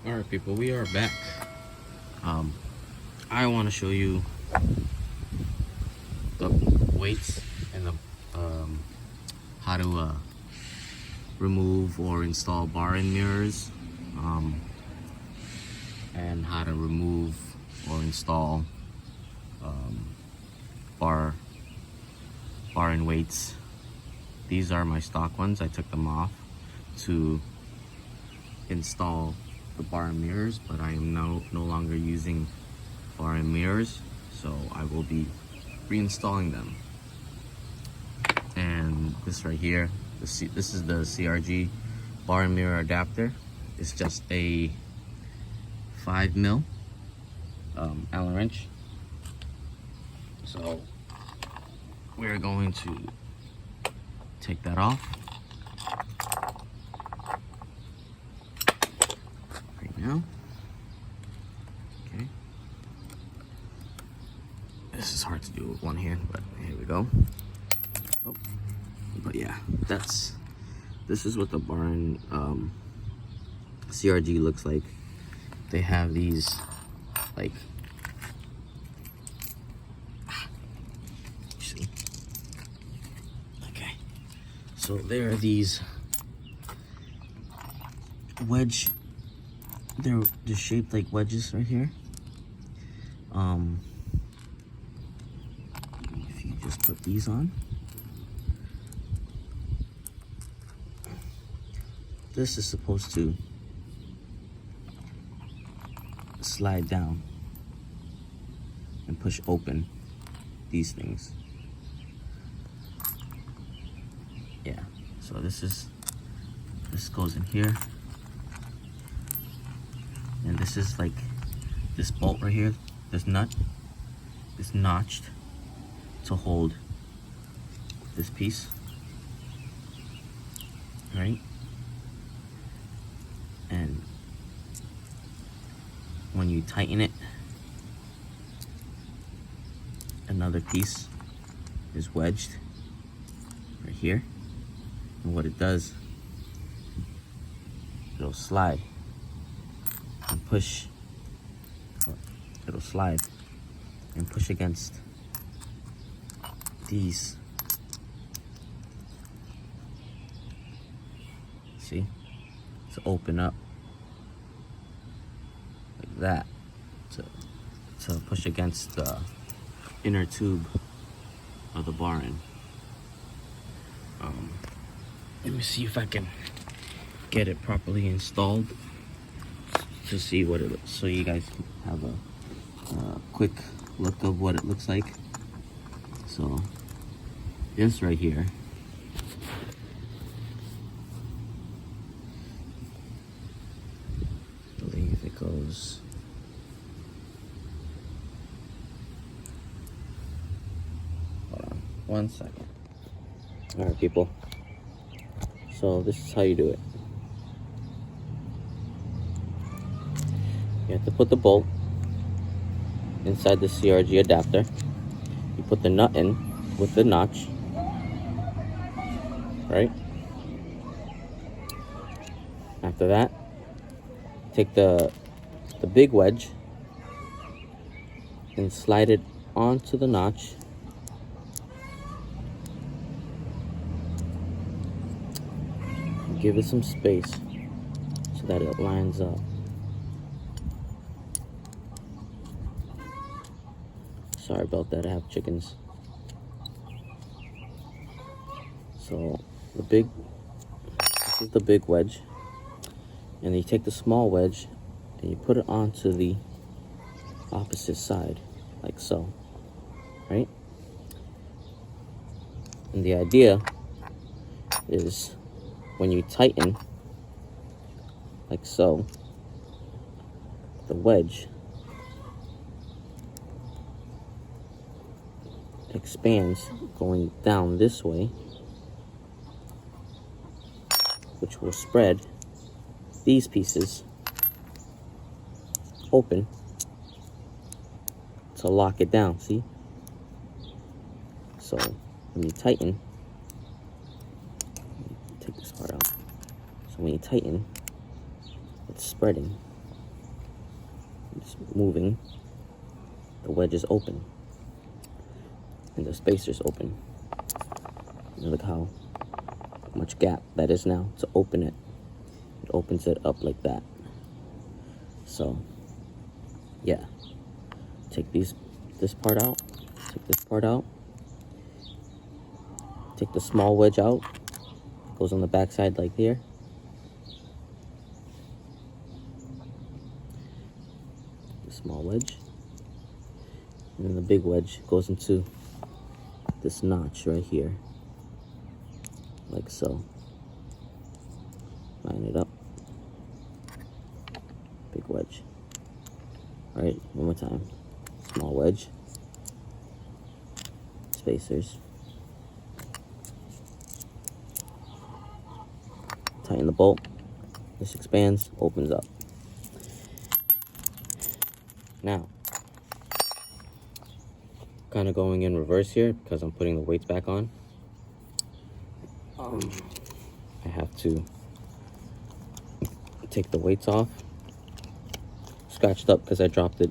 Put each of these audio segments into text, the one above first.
Alright people, we are back. I want to show you the weights and the how to remove or install bar and mirrors, and how to remove or install bar and weights. These are my stock ones. I took them off to install the bar and mirrors, but I am no longer using bar and mirrors, so I will be reinstalling them. And this right here, this is the CRG bar and mirror adapter. It's just a 5mm Allen wrench. So we're going to take that off right now. Okay. This is hard to do with one hand, but here we go. Oh, but yeah, this is what the barn CRG looks like. They have these like, see? Okay, so there are these wedge. They're shaped like wedges right here. If you just put these on, this is supposed to slide down and push open these things. Yeah, so this goes in here, and this is like this bolt right here, this nut is notched to hold this piece, right? And when you tighten it, another piece is wedged right here, and what it does, it'll slide and push, it'll slide and push against these. See? To open up like that, to push against the inner tube of the barn. Let me see if I can get it properly installed to see what it looks, so you guys have a quick look of what it looks like. So this right here, I believe it goes, hold on one second. All right people, so this is how you do it. You have to put the bolt inside the CRG adapter. You put the nut in with the notch, right? After that, take the big wedge and slide it onto the notch. Give it some space so that it lines up. Sorry about that, I have chickens. So this is the big wedge, and then you take the small wedge and you put it onto the opposite side, like so, right? And the idea is when you tighten, like so, the wedge expands going down this way, which will spread these pieces open to lock it down. See? So when you tighten, take this part out. So when you tighten, it's spreading it's moving, the wedge is open and the spacer's open. And look how much gap that is now to open it. It opens it up like that. So yeah, take this part out, take this part out, take the small wedge out, it goes on the back side like here. The small wedge, and then the big wedge goes into this notch right here, like so. Line it up, big wedge. All right, one more time. Small wedge, spacers, tighten the bolt, this expands, opens up. Now, kind of going in reverse here because I'm putting the weights back on. I have to take the weights off. Scratched up because I dropped it.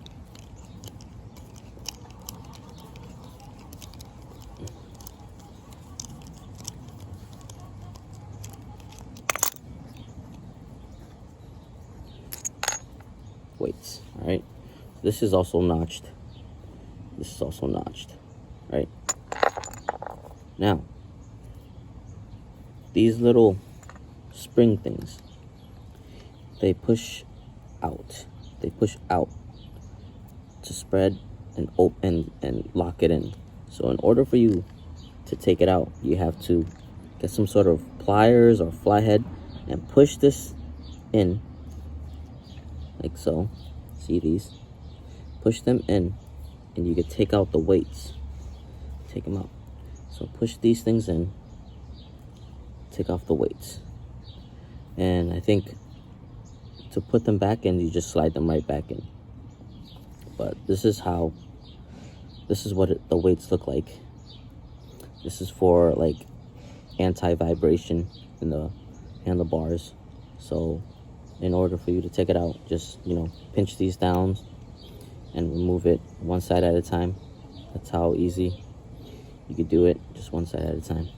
Weights, all right. This is also notched. This is also notched, right? Now, these little spring things, they push out. They push out to spread and open and lock it in. So in order for you to take it out, you have to get some sort of pliers or flathead and push this in like so. See these? Push them in and you can take out the weights. Take them out. So push these things in, take off the weights. And I think to put them back in, you just slide them right back in. But this is what the weights look like. This is for like anti-vibration in the handlebars. So in order for you to take it out, just, you know, pinch these down and remove it one side at a time. That's how easy you could do it, just one side at a time.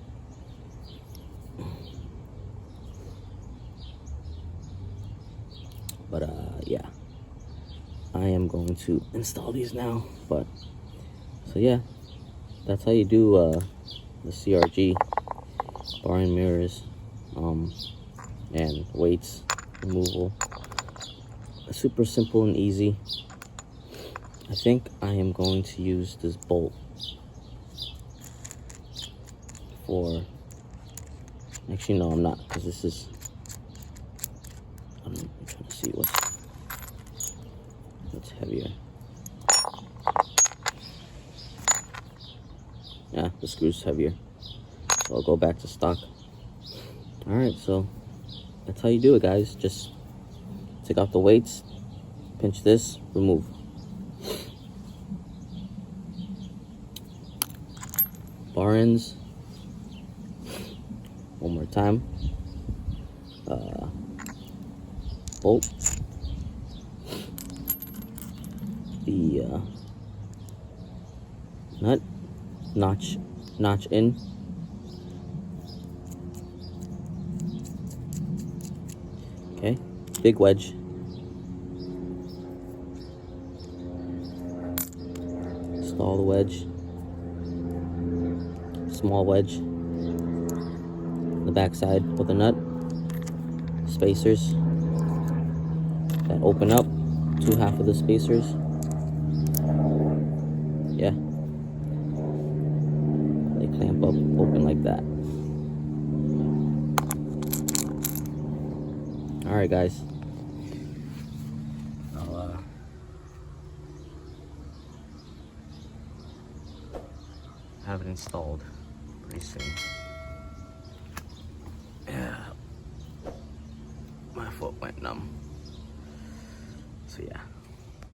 But yeah, I am going to install these now. But so yeah, that's how you do the CRG bar and mirrors and weights removal. Super simple and easy. I think I am going to use this bolt for, actually no, I'm not, because this is, I'm trying to see what's heavier. Yeah, the screw's heavier, so I'll go back to stock. All right, so that's how you do it, guys. Just take out the weights, pinch this, remove. Bar ends, one more time. Bolt, the nut, notch in. Okay, big wedge. Install the wedge. Small wedge. The back side with a nut. Spacers that open up to half of the spacers. Yeah. They clamp up, open like that. Alright, guys. I'll have it installed pretty soon. Yeah. My foot went numb. So yeah.